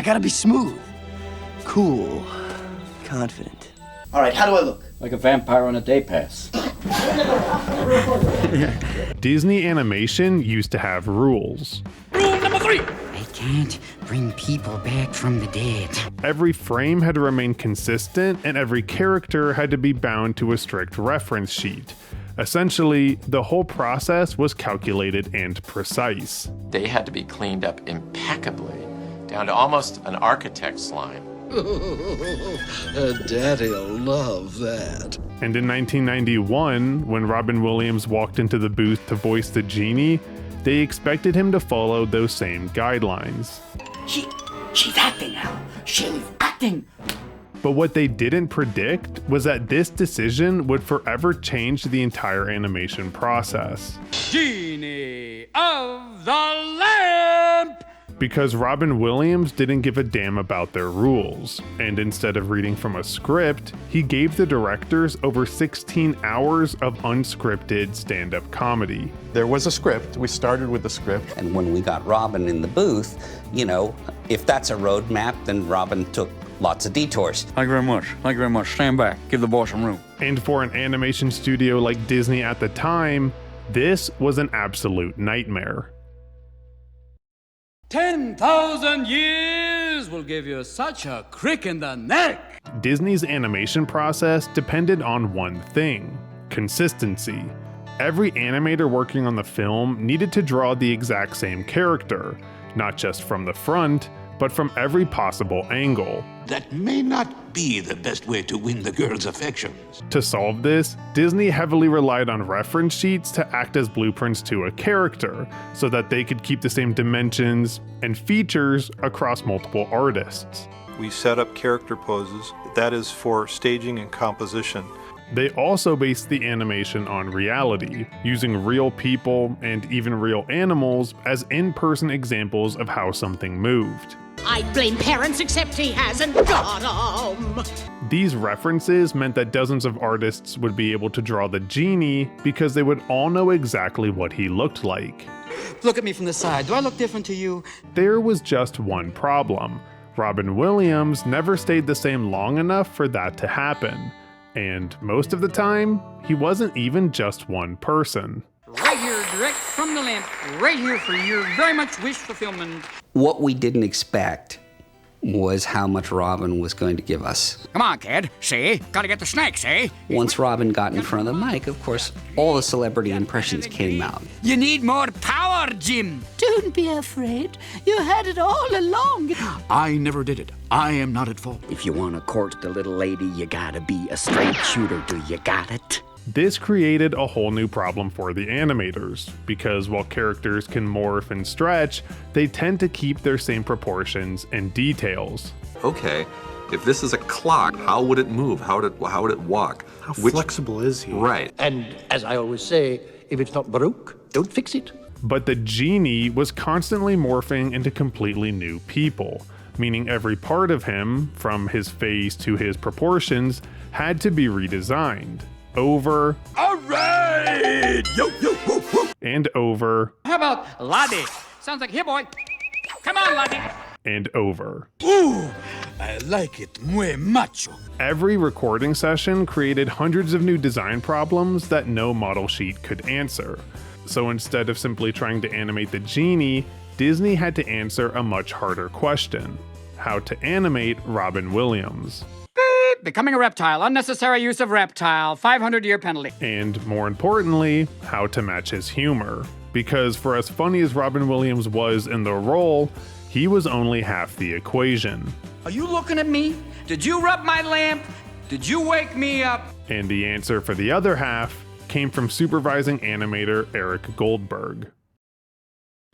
I gotta be smooth, cool, confident. All right, how do I look? Like a vampire on a day pass. Disney animation used to have rules. Rule number 3! I can't bring people back from the dead. Every frame had to remain consistent, and every character had to be bound to a strict reference sheet. Essentially, the whole process was calculated and precise. They had to be cleaned up impeccably, down to almost an architect's line. Daddy'll love that. And in 1991, when Robin Williams walked into the booth to voice the Genie, they expected him to follow those same guidelines. She's acting now. She's acting. But what they didn't predict was that this decision would forever change the entire animation process. Genie of the Lamp! Because Robin Williams didn't give a damn about their rules, and instead of reading from a script, he gave the directors over 16 hours of unscripted stand-up comedy. There was a script. We started with the script. And when we got Robin in the booth, you know, if that's a roadmap, then Robin took lots of detours. Thank you very much. Thank you very much. Stand back. Give the boy some room. And for an animation studio like Disney at the time, this was an absolute nightmare. 10,000 years will give you such a crick in the neck. Disney's animation process depended on one thing: consistency. Every animator working on the film needed to draw the exact same character, not just from the front, but from every possible angle. That may not be the best way to win the girl's affections. To solve this, Disney heavily relied on reference sheets to act as blueprints to a character, so that they could keep the same dimensions and features across multiple artists. We set up character poses, that is for staging and composition. They also based the animation on reality, using real people and even real animals as in-person examples of how something moved. I blame parents, except he hasn't got 'em. These references meant that dozens of artists would be able to draw the Genie because they would all know exactly what he looked like. Look at me from the side. Do I look different to you? There was just one problem. Robin Williams never stayed the same long enough for that to happen. And most of the time, he wasn't even just one person. Right here, direct from the lamp. Right here for your very much wish fulfillment. What we didn't expect was how much Robin was going to give us. Come on, kid. See? Gotta get the snakes, eh? Once Robin got in front of the mic, of course, all the celebrity impressions came out. You need more power, Jim. Don't be afraid. You had it all along. I never did it. I am not at fault. If you want to court the little lady, you gotta be a straight shooter. Do you got it? This created a whole new problem for the animators, because while characters can morph and stretch, they tend to keep their same proportions and details. Okay, if this is a clock, how would it move? How would it walk? How flexible is he? Right. And as I always say, if it's not broke, don't fix it. But the Genie was constantly morphing into completely new people, meaning every part of him, from his face to his proportions, had to be redesigned. Over. All right! Yo, yo, woo, woo. And over. How about Laddie? Sounds like here, boy. Come on, Laddie. And over. Ooh, I like it muy macho. Every recording session created hundreds of new design problems that no model sheet could answer. So instead of simply trying to animate the Genie, Disney had to answer a much harder question: how to animate Robin Williams. Becoming a reptile. Unnecessary use of reptile. 500-year penalty. And more importantly, how to match his humor. Because for as funny as Robin Williams was in the role, he was only half the equation. Are you looking at me? Did you rub my lamp? Did you wake me up? And the answer for the other half came from supervising animator Eric Goldberg.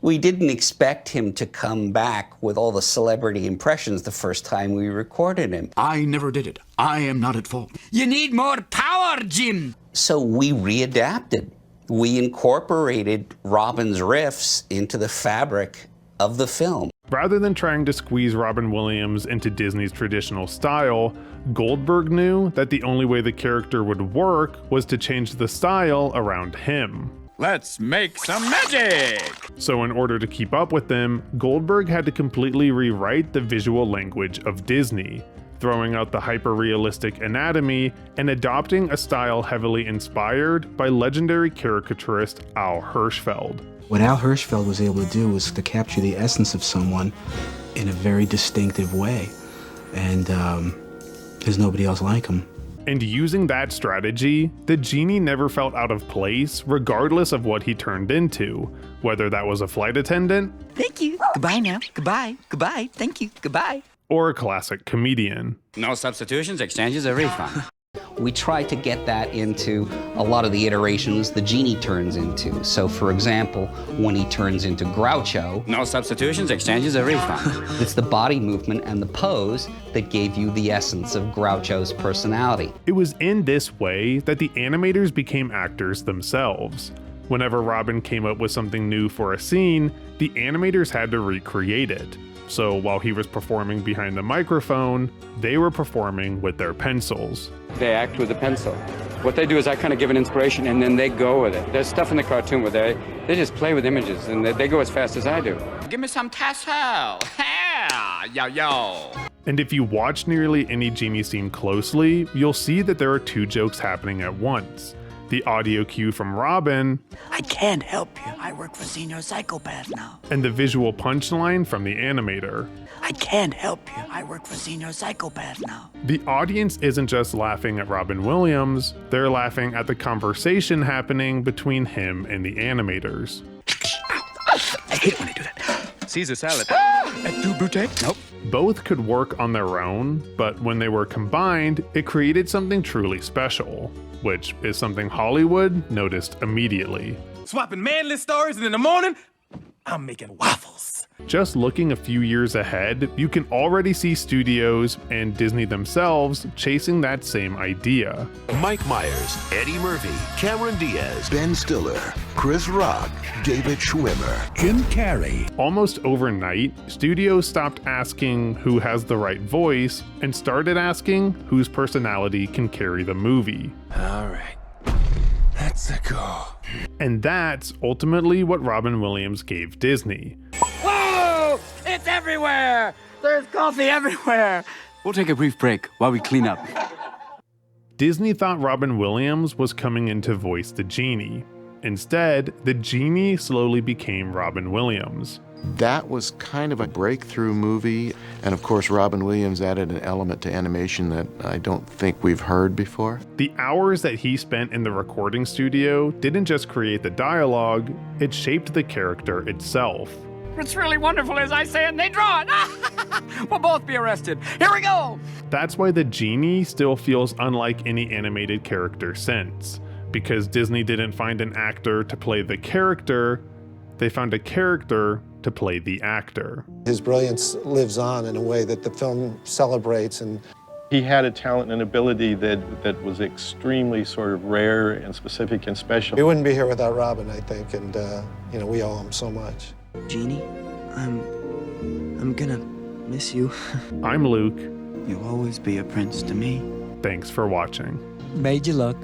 We didn't expect him to come back with all the celebrity impressions the first time we recorded him. I never did it. I am not at fault. You need more power, Jim. So we readapted. We incorporated Robin's riffs into the fabric of the film. Rather than trying to squeeze Robin Williams into Disney's traditional style, Goldberg knew that the only way the character would work was to change the style around him. Let's make some magic! So in order to keep up with them, Goldberg had to completely rewrite the visual language of Disney, throwing out the hyper-realistic anatomy and adopting a style heavily inspired by legendary caricaturist Al Hirschfeld. What Al Hirschfeld was able to do was to capture the essence of someone in a very distinctive way, and there's nobody else like him. And using that strategy, the Genie never felt out of place regardless of what he turned into, whether that was a flight attendant, Thank you. Goodbye now. Goodbye. Goodbye. Thank you. Goodbye. or a classic comedian. No substitutions, exchanges, a refund. We try to get that into a lot of the iterations the Genie turns into. So for example, when he turns into Groucho, No substitutions, exchanges, a refund. it's the body movement and the pose that gave you the essence of Groucho's personality. It was in this way that the animators became actors themselves. Whenever Robin came up with something new for a scene, the animators had to recreate it. So while he was performing behind the microphone, they were performing with their pencils. They act with a pencil. What they do is I kind of give an inspiration and then they go with it. There's stuff in the cartoon where they just play with images and they go as fast as I do. Give me some tassel. Yeah, yo, yo. And if you watch nearly any Genie scene closely, you'll see that there are two jokes happening at once. The audio cue from Robin, I can't help you. I work for Senior Psychopath now. and the visual punchline from the animator. I can't help you. I work for Senior Psychopath now. The audience isn't just laughing at Robin Williams, they're laughing at the conversation happening between him and the animators. I hate when I do that. Caesar salad. Et tu, Brute? Nope. Both could work on their own, but when they were combined, it created something truly special, which is something Hollywood noticed immediately. Swapping manly stories, and in the morning, I'm making waffles. Just looking a few years ahead, you can already see studios and Disney themselves chasing that same idea. Mike Myers, Eddie Murphy, Cameron Diaz, Ben Stiller, Chris Rock, David Schwimmer, Jim Carrey. Almost overnight, studios stopped asking who has the right voice and started asking whose personality can carry the movie. All right, let's go. And that's ultimately what Robin Williams gave Disney. Whoa! It's everywhere! There's coffee everywhere! We'll take a brief break while we clean up. Disney thought Robin Williams was coming in to voice the Genie. Instead, the Genie slowly became Robin Williams. That was kind of a breakthrough movie, and of course Robin Williams added an element to animation that I don't think we've heard before. The hours that he spent in the recording studio didn't just create the dialogue, it shaped the character itself. It's really wonderful as I say it and they draw it. We'll both be arrested. Here we go! That's why the Genie still feels unlike any animated character since. Because Disney didn't find an actor to play the character, they found a character to play the actor. His brilliance lives on in a way that the film celebrates. And He had a talent and ability that was extremely sort of rare and specific and special. we wouldn't be here without Robin, I think, and we owe him so much. Genie, I'm gonna miss you. I'm Luke. You'll always be a prince to me. Thanks for watching. Made you look.